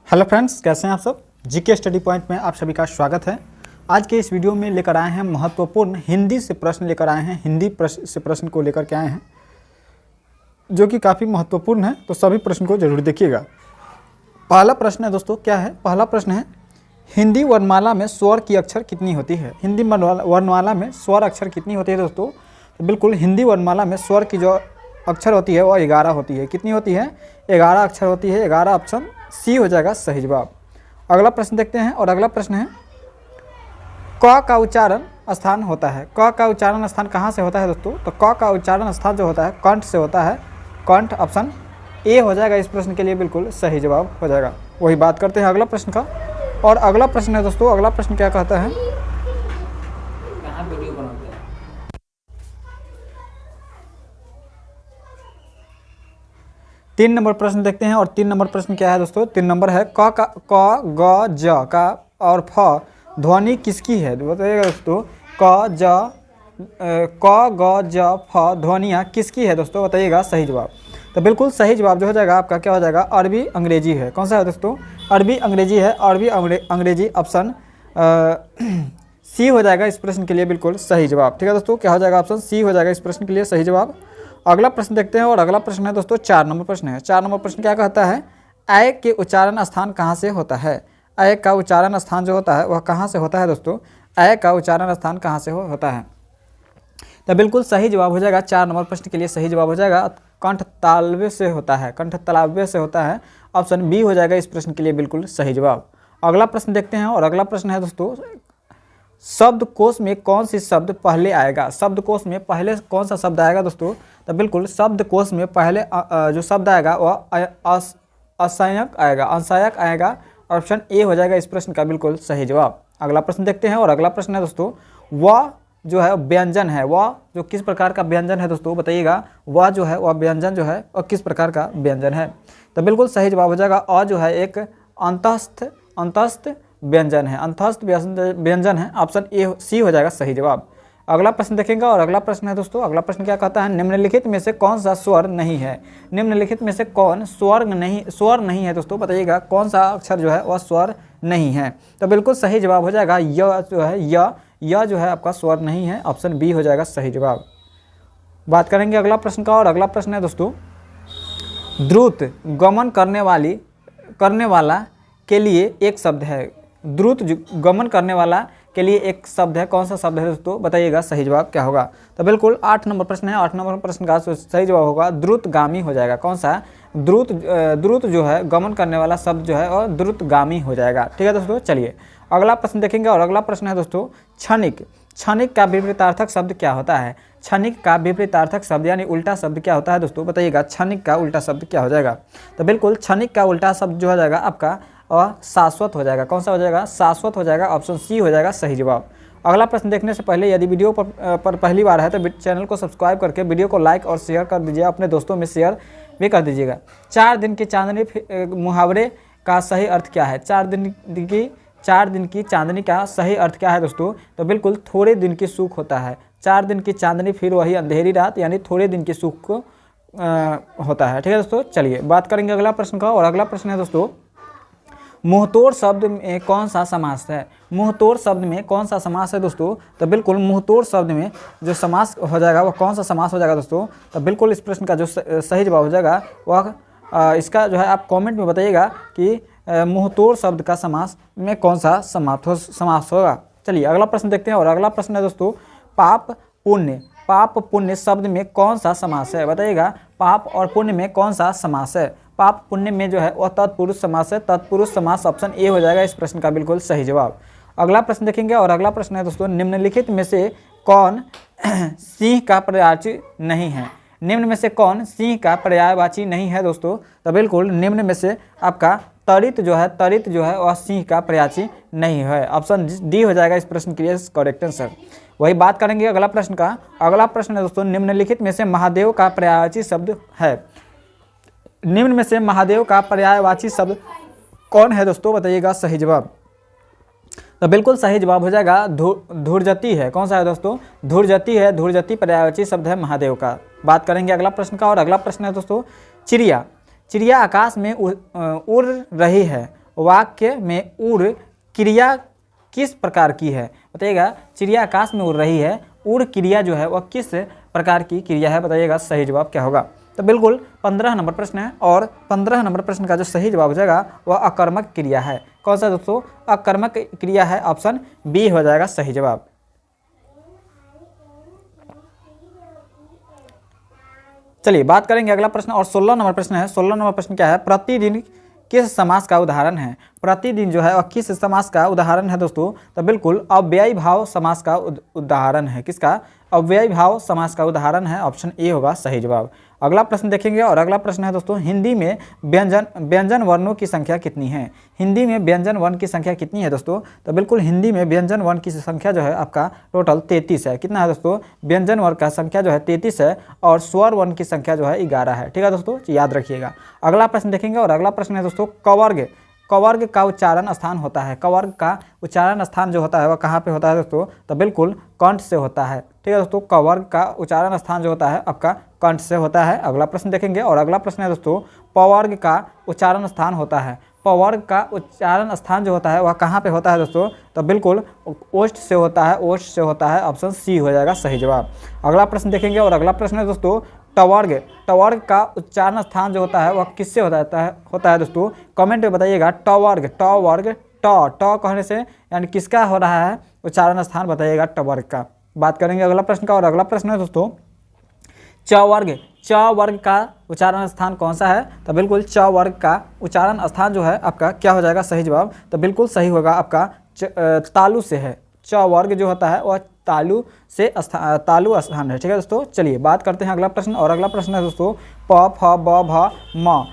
Hello friends, कैसे हैं आप सब। जीके स्टडी पॉइंट में आप सभी का स्वागत है। आज के इस वीडियो में लेकर आए हैं महत्वपूर्ण हिंदी से प्रश्न लेकर आए हैं। हिंदी से प्रश्न को लेकर के आए हैं जो कि काफ़ी महत्वपूर्ण है, तो सभी प्रश्न को जरूर देखिएगा। पहला प्रश्न है दोस्तों, क्या है? पहला प्रश्न है, हिंदी वर्णमाला में स्वर की अक्षर कितनी होती है? हिंदी वर्णमाला में स्वर अक्षर कितनी होती है दोस्तों? तो बिल्कुल हिंदी वर्णमाला में स्वर की जो अक्षर होती है वह 11 होती है। कितनी होती है? 11 अक्षर होती है। 11 ऑप्शन सी हो जाएगा सही जवाब। अगला प्रश्न देखते हैं, और अगला प्रश्न है, क का उच्चारण स्थान होता है। क का उच्चारण स्थान कहाँ से होता है दोस्तों? तो क का उच्चारण स्थान जो होता है कंठ से होता है। कंठ ऑप्शन ए हो जाएगा इस प्रश्न के लिए बिल्कुल सही जवाब हो जाएगा। वही बात करते हैं अगला प्रश्न का, और अगला प्रश्न है दोस्तों, अगला प्रश्न क्या कहता है? वीडियो बनाते हैं 3 नंबर प्रश्न देखते हैं, और 3 नंबर प्रश्न क्या है दोस्तों? 3 नंबर है, क ग ज का और फ ध्वनि किसकी है? बताइएगा दोस्तों, क ग ज फ ध्वनियाँ किसकी है दोस्तों? बताइएगा सही जवाब। तो बिल्कुल सही जवाब जो हो जाएगा आपका क्या हो जाएगा? अरबी अंग्रेजी है। कौन सा है दोस्तों? अरबी अंग्रेजी है। अरबी अंग्रेजी ऑप्शन सी हो जाएगा इस प्रश्न के लिए बिल्कुल सही जवाब। ठीक है दोस्तों, क्या हो जाएगा? ऑप्शन सी हो जाएगा इस प्रश्न के लिए सही जवाब। अगला प्रश्न देखते हैं, और अगला प्रश्न है दोस्तों 4 नंबर प्रश्न है। 4 नंबर प्रश्न क्या कहता है? अय के उच्चारण स्थान कहाँ से होता है? अय का उच्चारण स्थान जो होता है वह कहाँ से होता है दोस्तों? अय का उच्चारण स्थान कहाँ से होता है? तो बिल्कुल सही जवाब हो जाएगा 4 नंबर प्रश्न के लिए सही जवाब हो जाएगा कंठ तालव्य से होता है। कंठ तालव्य से होता है। ऑप्शन बी हो जाएगा इस प्रश्न के लिए बिल्कुल सही जवाब। अगला प्रश्न देखते हैं, और अगला प्रश्न है दोस्तों, शब्दकोश में कौन सी शब्द पहले आएगा? शब्दकोश में पहले कौन सा शब्द आएगा दोस्तों? तो बिल्कुल शब्दकोश में पहले जो शब्द आएगा वह असहायक आएगा। असहायक आएगा। ऑप्शन ए हो जाएगा इस प्रश्न का बिल्कुल सही जवाब। अगला प्रश्न देखते हैं, और अगला प्रश्न है दोस्तों, वह जो है व्यंजन है, वह जो किस प्रकार का व्यंजन है दोस्तों? बताइएगा, वह जो है वह व्यंजन जो है वह किस प्रकार का व्यंजन है? तो बिल्कुल सही जवाब हो जाएगा। अ जो है एक अंतस्थ व्यंजन है। अंतस्थ व्यंजन है। ऑप्शन ए सी हो जाएगा सही जवाब। अगला प्रश्न देखेंगे, और अगला प्रश्न है दोस्तों, अगला प्रश्न क्या कहता है? निम्नलिखित में से कौन सा स्वर नहीं है? निम्नलिखित में से कौन स्वर नहीं है दोस्तों? बताइएगा कौन सा अक्षर जो है वह स्वर नहीं है? तो बिल्कुल सही जवाब हो जाएगा य जो है, य जो है आपका स्वर नहीं है। ऑप्शन बी हो जाएगा सही जवाब। बात करेंगे अगला प्रश्न का, और अगला प्रश्न है दोस्तों, द्रुत गमन करने वाला के लिए एक शब्द है। द्रुत गमन करने वाला के लिए एक शब्द है। कौन सा शब्द है दोस्तों? बताइएगा सही जवाब क्या होगा? तो बिल्कुल 8 नंबर प्रश्न है। 8 नंबर प्रश्न का सही जवाब होगा द्रुतगामी हो जाएगा। कौन सा? द्रुत जो है गमन करने वाला शब्द जो है और द्रुतगामी हो जाएगा। ठीक है दोस्तों, चलिए अगला प्रश्न देखेंगे, और अगला प्रश्न है दोस्तों, क्षणिक। क्षणिक का विपरीतार्थक शब्द क्या होता है? क्षणिक का विपरीतार्थक शब्द यानी उल्टा शब्द क्या होता है दोस्तों? बताइएगा क्षणिक का उल्टा शब्द क्या हो जाएगा? तो बिल्कुल क्षणिक का उल्टा शब्द जो हो जाएगा आपका और शाश्वत हो जाएगा। कौन सा हो जाएगा? शाश्वत हो जाएगा। ऑप्शन सी हो जाएगा सही जवाब। अगला प्रश्न देखने से पहले यदि वीडियो पर पहली बार है तो चैनल को सब्सक्राइब करके वीडियो को लाइक और शेयर कर दीजिए। अपने दोस्तों में शेयर भी कर दीजिएगा। 4 दिन की चांदनी मुहावरे का सही अर्थ क्या है? 4 दिन की चांदनी का सही अर्थ क्या है दोस्तों? तो बिल्कुल थोड़े दिन की सुख होता है। 4 दिन की चांदनी फिर वही अंधेरी रात, यानी थोड़े दिन की सुख को होता है। ठीक है दोस्तों, चलिए बात करेंगे अगला प्रश्न का, और अगला प्रश्न है दोस्तों, मुंहतोड़ शब्द में कौन सा समास है? मुंहतोड़ शब्द में कौन सा समास है दोस्तों? तो बिल्कुल मुंहतोड़ शब्द में जो समास हो जाएगा वह कौन सा समास हो जाएगा दोस्तों? तो बिल्कुल इस प्रश्न का जो सही जवाब हो जाएगा वह इसका जो है आप कमेंट में बताइएगा कि मुंहतोड़ शब्द का समास में कौन सा समास होगा। चलिए अगला प्रश्न देखते हैं, और अगला प्रश्न है दोस्तों, पाप पुण्य शब्द में कौन सा समास है? बताइएगा पाप और पुण्य में कौन सा समास है? पाप पुण्य में जो है वह तत्पुरुष समास है। तत्पुरुष समास ऑप्शन ए हो जाएगा इस प्रश्न का बिल्कुल सही जवाब। अगला प्रश्न देखेंगे, और अगला प्रश्न है दोस्तों, निम्नलिखित में से कौन सिंह का पर्यायवाची नहीं है? निम्न में से कौन सिंह का पर्यायवाची नहीं है दोस्तों? तो बिल्कुल निम्न में से आपका तरित जो है वह सिंह का पर्यायवाची नहीं है। ऑप्शन डी हो जाएगा इस प्रश्न के लिए करेक्ट आंसर। वही बात करेंगे अगला प्रश्न का। अगला प्रश्न है दोस्तों, निम्नलिखित में से महादेव का पर्यायवाची शब्द है। निम्न में से महादेव का पर्यायवाची शब्द कौन है दोस्तों? बताइएगा सही जवाब। तो बिल्कुल सही जवाब हो जाएगा धूर्जति है। कौन सा है दोस्तों? धूर्जति है। धूर्जति पर्यायवाची शब्द है महादेव का। बात करेंगे अगला प्रश्न का, और अगला प्रश्न है दोस्तों, चिड़िया आकाश में उड़ रही है वाक्य में उड़ क्रिया किस प्रकार की है? बताइएगा। चिड़िया आकाश में उड़ रही है, उड़ क्रिया जो है वह किस प्रकार की क्रिया है? बताइएगा सही जवाब क्या होगा। तो बिल्कुल 15 नंबर प्रश्न है और 15 नंबर प्रश्न का जो सही जवाब हो जाएगा वह अकर्मक क्रिया है। कौन सा दोस्तों? अकर्मक क्रिया है, ऑप्शन बी हो जाएगा सही जवाब। चलिए बात करेंगे अगला प्रश्न और 16 नंबर प्रश्न है। 16 नंबर प्रश्न क्या है? प्रतिदिन किस समास का उदाहरण है? प्रतिदिन जो है वह किस समास का उदाहरण है दोस्तों? तो बिल्कुल अव्ययी भाव समास का उदाहरण है। किसका? अव्ययी भाव समास का उदाहरण है, ऑप्शन ए होगा सही जवाब। अगला प्रश्न देखेंगे और अगला प्रश्न है दोस्तों, हिंदी में व्यंजन वर्णों की संख्या कितनी है? हिंदी में व्यंजन वर्ण की संख्या कितनी है दोस्तों? तो बिल्कुल हिंदी में व्यंजन वर्ण की संख्या जो है आपका टोटल 33 है। कितना है दोस्तों? व्यंजन वर्ण का संख्या जो है 33 है और स्वर वर्ण की संख्या जो है 11 है। ठीक है दोस्तों, याद रखिएगा। अगला प्रश्न देखेंगे और अगला प्रश्न है दोस्तों, कवर्ग कवर्ग का उच्चारण स्थान होता है। कवर्ग का उच्चारण स्थान जो होता है वह कहाँ पे होता है दोस्तों? तो बिल्कुल कंठ से होता है। ठीक है दोस्तों, कवर्ग का उच्चारण स्थान जो होता है आपका कंठ से होता है। अगला प्रश्न देखेंगे और अगला प्रश्न है दोस्तों, पवर्ग का उच्चारण स्थान होता है। पवर्ग का उच्चारण स्थान जो होता है वह कहाँ पे होता है दोस्तों? तो बिल्कुल ओष्ठ से होता है, ओष्ठ से होता है, ऑप्शन सी हो जाएगा सही जवाब। अगला प्रश्न देखेंगे और अगला प्रश्न है दोस्तों, टवर्ग टवर्ग का उच्चारण स्थान जो होता है वह किससे होता है दोस्तों? कमेंट में बताइएगा। टवर्ग टवर्ग ट कहने से यानी किसका हो रहा है उच्चारण स्थान? बताइएगा टवर्ग का। बात करेंगे अगला प्रश्न का और अगला प्रश्न है दोस्तों, च वर्ग का उच्चारण स्थान कौन सा है? तो बिल्कुल च वर्ग का उच्चारण स्थान जो है आपका क्या हो जाएगा सही जवाब? तो बिल्कुल सही होगा आपका तालु से है। च वर्ग जो होता है वह तालु से तालु स्थान है। ठीक है दोस्तों, चलिए बात करते हैं अगला प्रश्न और अगला प्रश्न है दोस्तों, प फ ब भ म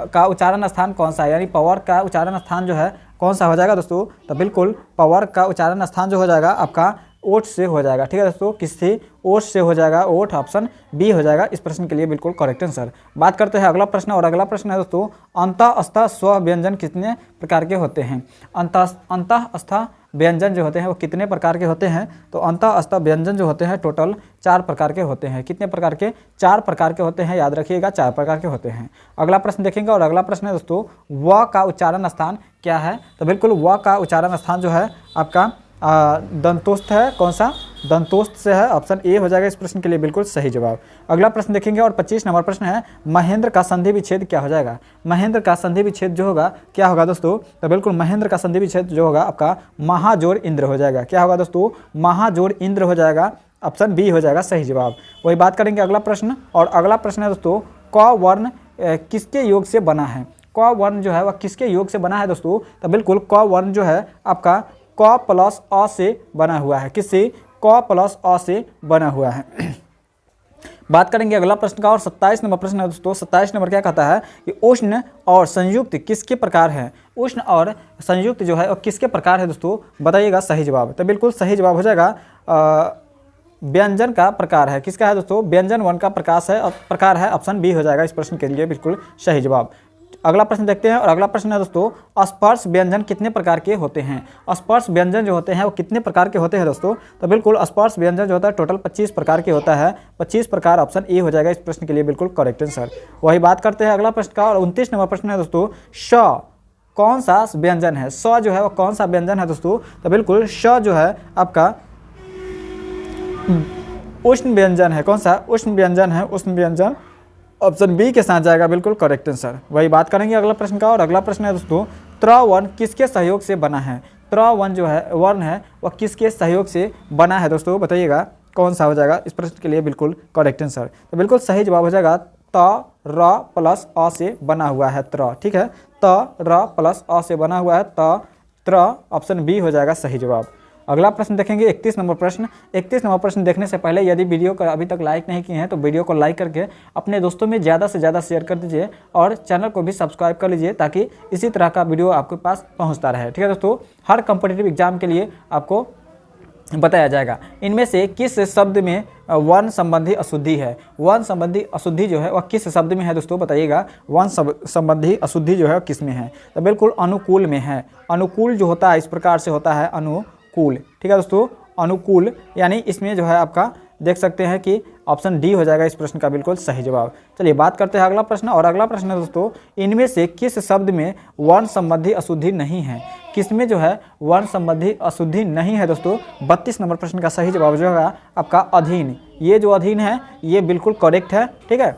का उच्चारण स्थान कौन सा है? यानी पवर का उच्चारण स्थान जो है कौन सा हो जाएगा दोस्तों? तो बिल्कुल पवर का उच्चारण स्थान जो हो जाएगा आपका ओठ से हो जाएगा। ठीक है दोस्तों, किससे? ओठ से हो जाएगा, ओठ, ऑप्शन बी हो जाएगा इस प्रश्न के लिए बिल्कुल करेक्ट आंसर। बात करते हैं अगला प्रश्न और अगला प्रश्न है दोस्तों, अंतः अस्थ स्व व्यंजन कितने प्रकार के होते हैं? अंतः अस्थ व्यंजन जो होते हैं वो कितने प्रकार के होते हैं? तो अंतः अस्थ व्यंजन जो होते हैं टोटल 4 प्रकार के होते हैं। कितने प्रकार के? 4 प्रकार के होते हैं, याद रखिएगा 4 प्रकार के होते हैं। अगला प्रश्न देखेंगे और अगला प्रश्न है दोस्तों, व का उच्चारण स्थान क्या है? तो बिल्कुल व का उच्चारण स्थान जो है आपका दंतोस्थ है। कौन सा? दंतोस्थ से है, ऑप्शन ए हो जाएगा इस प्रश्न के लिए बिल्कुल सही जवाब। अगला प्रश्न देखेंगे और 25 नंबर प्रश्न है, महेंद्र का संधि विच्छेद क्या हो जाएगा? महेंद्र का संधि विच्छेद जो होगा क्या होगा दोस्तों? तो बिल्कुल महेंद्र का संधि विच्छेद जो होगा आपका महाजोड़ इंद्र हो जाएगा। क्या होगा दोस्तों? महाजोड़ इंद्र हो जाएगा, ऑप्शन बी हो जाएगा सही जवाब। वही बात करेंगे अगला प्रश्न और अगला प्रश्न है दोस्तों, क वर्ण किसके योग से बना है? क वर्ण जो है वह किसके योग से बना है दोस्तों? तो बिल्कुल क वर्ण जो है आपका क प्लस अ से बना हुआ है। किससे? क प्लस अ से बना हुआ है। बात करेंगे अगला प्रश्न का और 27 नंबर प्रश्न है दोस्तों। 27 नंबर क्या कहता है कि उष्ण और संयुक्त किसके प्रकार है? उष्ण और संयुक्त जो है और किसके प्रकार है दोस्तों? बताइएगा सही जवाब। तो बिल्कुल सही जवाब हो जाएगा व्यंजन का प्रकार है। किसका है दोस्तों? व्यंजन वर्ण का प्रकार है, ऑप्शन बी हो जाएगा इस प्रश्न के लिए बिल्कुल सही जवाब। अगला प्रश्न देखते हैं और अगला प्रश्न है दोस्तों, स्पर्श व्यंजन कितने प्रकार के होते हैं? स्पर्श व्यंजन जो होते हैं वो कितने प्रकार के होते हैं दोस्तों? तो बिल्कुल स्पर्श व्यंजन जो होता है टोटल 25 प्रकार के होता है। 25 प्रकार, ऑप्शन ए हो जाएगा इस प्रश्न के लिए बिल्कुल करेक्ट आंसर। वही बात करते हैं अगला प्रश्न का और 29 नंबर प्रश्न है दोस्तों, श कौन सा व्यंजन है? स जो है वो कौन सा व्यंजन है दोस्तों? तो बिल्कुल श जो है आपका उष्ण व्यंजन है। कौन सा? उष्ण व्यंजन है, उष्ण व्यंजन, ऑप्शन बी के साथ जाएगा बिल्कुल करेक्ट आंसर। वही बात करेंगे अगला प्रश्न का और अगला प्रश्न है दोस्तों, त्र वर्ण किसके सहयोग से बना है? त्र वर्ण जो है वर्ण है वह किसके सहयोग से बना है दोस्तों? बताइएगा कौन सा हो जाएगा इस प्रश्न के लिए बिल्कुल करेक्ट आंसर। तो बिल्कुल सही जवाब हो जाएगा त र प्लस अ से बना हुआ है त्र। ठीक है, त र प्लस अ से बना हुआ है त्र, ऑप्शन बी हो जाएगा सही जवाब। अगला प्रश्न देखेंगे 31 नंबर प्रश्न। 31 नंबर प्रश्न देखने से पहले यदि वीडियो को अभी तक लाइक नहीं किए हैं तो वीडियो को लाइक करके अपने दोस्तों में ज़्यादा से ज़्यादा शेयर कर दीजिए और चैनल को भी सब्सक्राइब कर लीजिए ताकि इसी तरह का वीडियो आपके पास पहुंचता रहे। ठीक है दोस्तों, हर कॉम्पिटिटिव एग्जाम के लिए आपको बताया जाएगा। इनमें से किस शब्द में वर्ण संबंधी अशुद्धि है? वर्ण संबंधी अशुद्धि जो है वह किस शब्द में है दोस्तों? बताइएगा वर्ण संबंधी अशुद्धि जो है किस में है? तो बिल्कुल अनुकूल में है। अनुकूल जो होता है इस प्रकार से होता है अनुकूल। ठीक है दोस्तों, अनुकूल यानी इसमें जो है आपका देख सकते हैं कि ऑप्शन डी हो जाएगा इस प्रश्न का बिल्कुल सही जवाब। चलिए बात करते हैं अगला प्रश्न, और अगला प्रश्न है दोस्तों, इनमें से किस शब्द में वर्ण संबंधी अशुद्धि नहीं है? किसमें जो है वर्ण संबंधी अशुद्धि नहीं है दोस्तों? 32 नंबर प्रश्न का सही जवाब जो होगा आपका अधीन। ये जो अधीन है ये बिल्कुल करेक्ट है, ठीक है।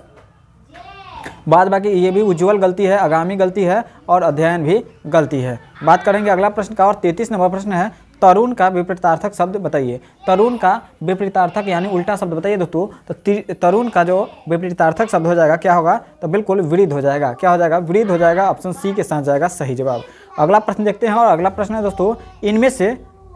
बाद बाकी ये भी उज्ज्वल गलती है, आगामी गलती है और अध्ययन भी गलती है। बात करेंगे अगला प्रश्न का, और 33 नंबर प्रश्न है, तरुण का विपरीतार्थक शब्द बताइए। तरुण का विपरीतार्थक यानी उल्टा शब्द बताइए दोस्तों। तो तरुण का जो विपरीतार्थक शब्द हो जाएगा क्या होगा? तो बिल्कुल वृद्ध हो जाएगा। क्या हो जाएगा? वृद्ध हो जाएगा। ऑप्शन सी के साथ जाएगा सही जवाब। अगला प्रश्न देखते हैं, और अगला प्रश्न है दोस्तों,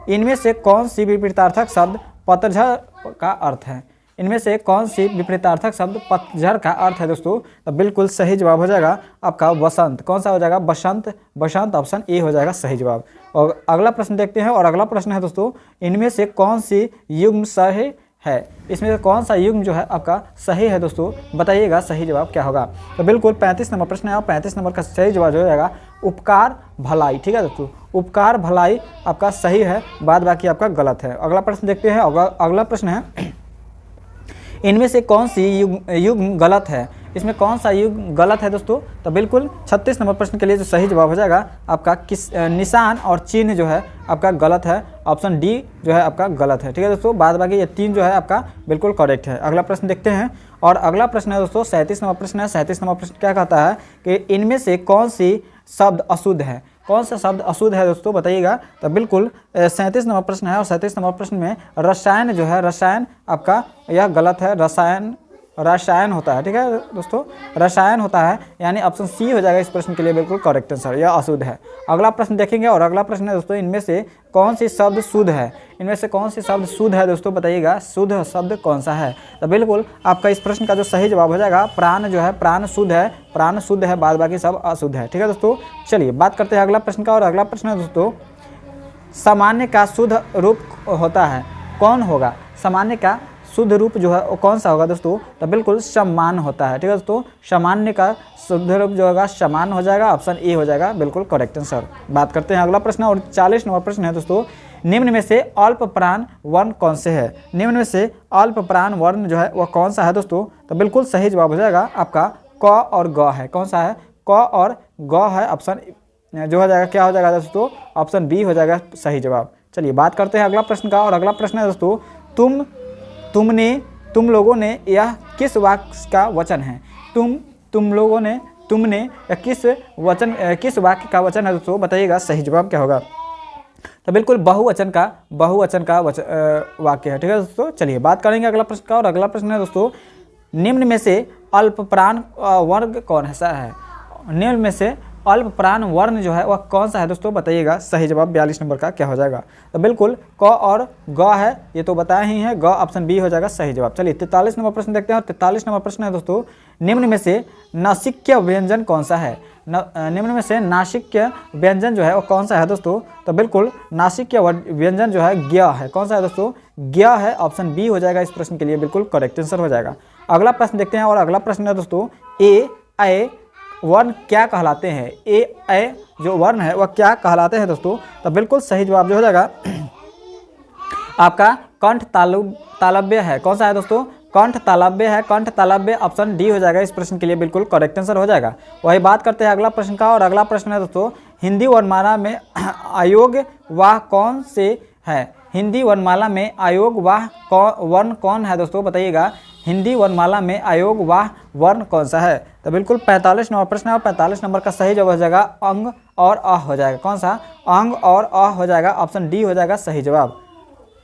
इनमें से कौन सी विपरीतार्थक शब्द पतझड़ का अर्थ है? इनमें से कौन सी विपरीतार्थक शब्द पतझड़ का अर्थ है दोस्तों? तो बिल्कुल सही जवाब हो जाएगा आपका वसंत। कौन सा हो जाएगा? बसंत। बसंत ऑप्शन ए हो जाएगा सही जवाब। और अगला प्रश्न देखते हैं, और अगला प्रश्न है दोस्तों, इनमें से कौन सी युग्म सही है? इसमें से कौन सा युग्म जो है आपका सही है दोस्तों? बताइएगा सही जवाब क्या होगा। तो बिल्कुल 35 नंबर प्रश्न है, और 35 नंबर का सही जवाब हो जाएगा उपकार भलाई। ठीक है दोस्तों, उपकार भलाई आपका सही है, बाद बाकी आपका गलत है। अगला प्रश्न देखते हैं, अगला प्रश्न है, इनमें से कौन सी युग्म गलत है? इसमें कौन सा युग्म गलत है दोस्तों? तो बिल्कुल 36 नंबर प्रश्न के लिए जो सही जवाब हो जाएगा आपका किस निशान और चिन्ह जो है आपका गलत है। ऑप्शन डी जो है आपका गलत है। ठीक है दोस्तों, बाद बाकी ये 3 जो है आपका बिल्कुल करेक्ट है। अगला प्रश्न देखते हैं, और अगला प्रश्न है दोस्तों 37 नंबर प्रश्न है। 37 नंबर प्रश्न क्या कहता है कि इनमें से कौन सी शब्द अशुद्ध है? कौन सा शब्द अशुद्ध है दोस्तों? बताइएगा। तो बिल्कुल 37 नंबर प्रश्न है, और 37 नंबर प्रश्न में रसायन जो है, रसायन आपका यह गलत है। रसायन होता है, ठीक है दोस्तों, रसायन होता है, यानी ऑप्शन सी हो जाएगा इस प्रश्न के लिए बिल्कुल करेक्ट आंसर, यह अशुद्ध है। अगला प्रश्न देखेंगे, और अगला प्रश्न है दोस्तों, इनमें से कौन सी शब्द शुद्ध है? इनमें से कौन सी शब्द शुद्ध है दोस्तों? बताइएगा शुद्ध शब्द कौन सा है? तो बिल्कुल आपका इस प्रश्न का जो सही जवाब हो जाएगा प्राण जो है, प्राण शुद्ध है, प्राण शुद्ध है, बाद बाकी सब अशुद्ध है। ठीक है दोस्तों, चलिए बात करते हैं अगला प्रश्न का, और अगला प्रश्न है दोस्तों, सामान्य का शुद्ध रूप होता है, कौन होगा? सामान्य का शुद्ध रूप जो है वो कौन सा होगा दोस्तों? तो बिल्कुल समान होता है। ठीक है दोस्तों, सामान्य का शुद्ध रूप जो होगा समान हो जाएगा। ऑप्शन ए हो जाएगा बिल्कुल करेक्ट आंसर। बात करते हैं अगला प्रश्न, और 40 नंबर प्रश्न है दोस्तों, निम्न में से अल्प प्राण वर्ण कौन से है? निम्न में से अल्प प्राण वर्ण जो है वह कौन सा है दोस्तों? तो बिल्कुल सही जवाब हो जाएगा आपका क और ग है। कौन सा है? क और ग है। ऑप्शन जो हो जाएगा क्या हो जाएगा दोस्तों? ऑप्शन बी हो जाएगा सही जवाब। चलिए बात करते हैं अगला प्रश्न का, और अगला प्रश्न है दोस्तों, तुम लोगों ने यह किस वाक्य का वचन है? तुमने या किस वाक्य का वचन है दोस्तों? बताइएगा सही जवाब क्या होगा। तो बिल्कुल बहुवचन का वाक्य है। ठीक है दोस्तों, चलिए बात करेंगे अगला प्रश्न का, और अगला प्रश्न है दोस्तों, निम्न में से अल्प प्राण वर्ग कौन सा है? निम्न में से अल्प प्राण वर्ण जो है वह कौन सा है दोस्तों? बताइएगा सही जवाब 42 नंबर का क्या हो जाएगा। तो बिल्कुल क और ग है, ये तो बताया ही है, ग ऑप्शन बी हो जाएगा सही जवाब। चलिए 43 नंबर प्रश्न देखते हैं, और 43 नंबर प्रश्न है दोस्तों, निम्न में से नासिक्य व्यंजन कौन सा है? निम्न में से नासिक्य व्यंजन जो है वो कौन सा है दोस्तों? तो बिल्कुल नासिक्य व्यंजन जो है ज्ञ है। कौन सा है दोस्तों? ज्ञ है। ऑप्शन बी हो जाएगा इस प्रश्न के लिए बिल्कुल करेक्ट आंसर हो जाएगा। अगला प्रश्न देखते हैं, और अगला प्रश्न है दोस्तों, ए वर्ण क्या कहलाते हैं? ए जो वर्ण है वह क्या कहलाते हैं दोस्तों? तो बिल्कुल सही जवाब जो हो जाएगा आपका कंठ तालव्य है। कौन सा है दोस्तों? कंठ तालव्य है। कंठ तालव्य ऑप्शन डी हो जाएगा इस प्रश्न के लिए बिल्कुल करेक्ट आंसर हो जाएगा। वही बात करते हैं अगला प्रश्न का, और अगला प्रश्न है दोस्तों, हिंदी वर्णमाला में अयोग वाह कौन से है? हिंदी वर्णमाला में अयोग वाह वर्ण कौन है दोस्तों? बताइएगा हिंदी वर्णमाला में अयोग वाह वर्ण कौन सा है? तो बिल्कुल 45 नंबर प्रश्न है, और 45 नंबर का सही जवाब हो जाएगा अंग और अ हो जाएगा। कौन सा? अंग और अ हो जाएगा। ऑप्शन डी हो जाएगा सही जवाब।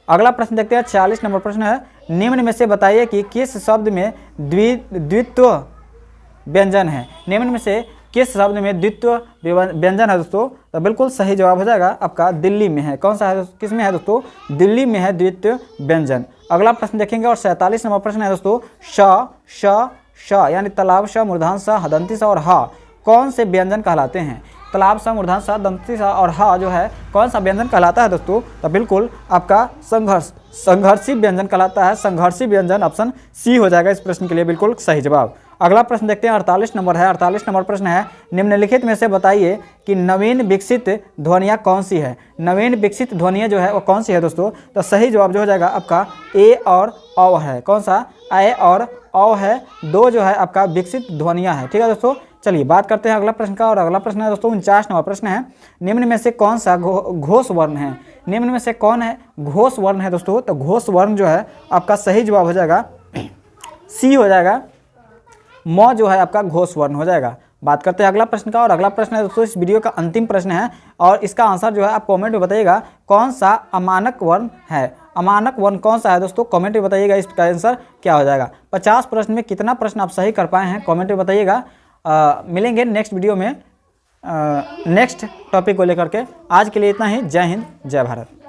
अगला प्रश्न देखते हैं, 46 नंबर प्रश्न है, निम्न में से बताइए कि किस शब्द में द्वित्व व्यंजन है? निम्न में से किस शब्द में द्वित्व व्यंजन है दोस्तों? तो बिल्कुल सही जवाब हो जाएगा आपका दिल्ली में है। कौन सा है? किस में है दोस्तों? दिल्ली में है द्वित्व व्यंजन। अगला प्रश्न देखेंगे, और 47 नंबर प्रश्न है दोस्तों, श यानी तालाब श, मूर्धन्य स, हदंती स और ह कौन से व्यंजन कहलाते हैं? तालाब स, मूर्धन्य स, दंती स और ह जो है कौन सा व्यंजन कहलाता है दोस्तों? तो बिल्कुल आपका संघर्षी व्यंजन कहलाता है। संघर्षी व्यंजन ऑप्शन सी हो जाएगा इस प्रश्न के लिए बिल्कुल सही जवाब। अगला प्रश्न देखते हैं, 48 नंबर है। 48 नंबर प्रश्न है, निम्नलिखित में से बताइए कि नवीन विकसित ध्वनियाँ कौन सी है। नवीन विकसित ध्वनियाँ जो है वो कौन सी है दोस्तों, तो सही जवाब जो हो जाएगा आपका ए और औ है। कौन सा, ए और औ है, दो जो है आपका विकसित ध्वनियाँ है। ठीक है दोस्तों, चलिए बात करते हैं अगला प्रश्न का। और अगला प्रश्न है दोस्तों 49वां प्रश्न है, निम्न में से कौन सा घोष वर्ण है। निम्न में से कौन है घोष वर्ण है दोस्तों, तो घोष वर्ण जो है आपका सही जवाब हो जाएगा सी हो जाएगा, म जो है आपका घोष वर्ण हो जाएगा। बात करते हैं अगला प्रश्न का। और अगला प्रश्न है दोस्तों इस वीडियो का अंतिम प्रश्न है, और इसका आंसर जो है आप कमेंट में बताइएगा कौन सा अमानक वर्ण है। अमानक वर्ण कौन सा है दोस्तों, कमेंट में बताइएगा इसका आंसर क्या हो जाएगा। 50 प्रश्न में कितना प्रश्न आप सही कर पाए हैं कमेंट में बताइएगा। मिलेंगे नेक्स्ट वीडियो में नेक्स्ट टॉपिक को लेकर के। आज के लिए इतना ही। जय हिंद, जय भारत।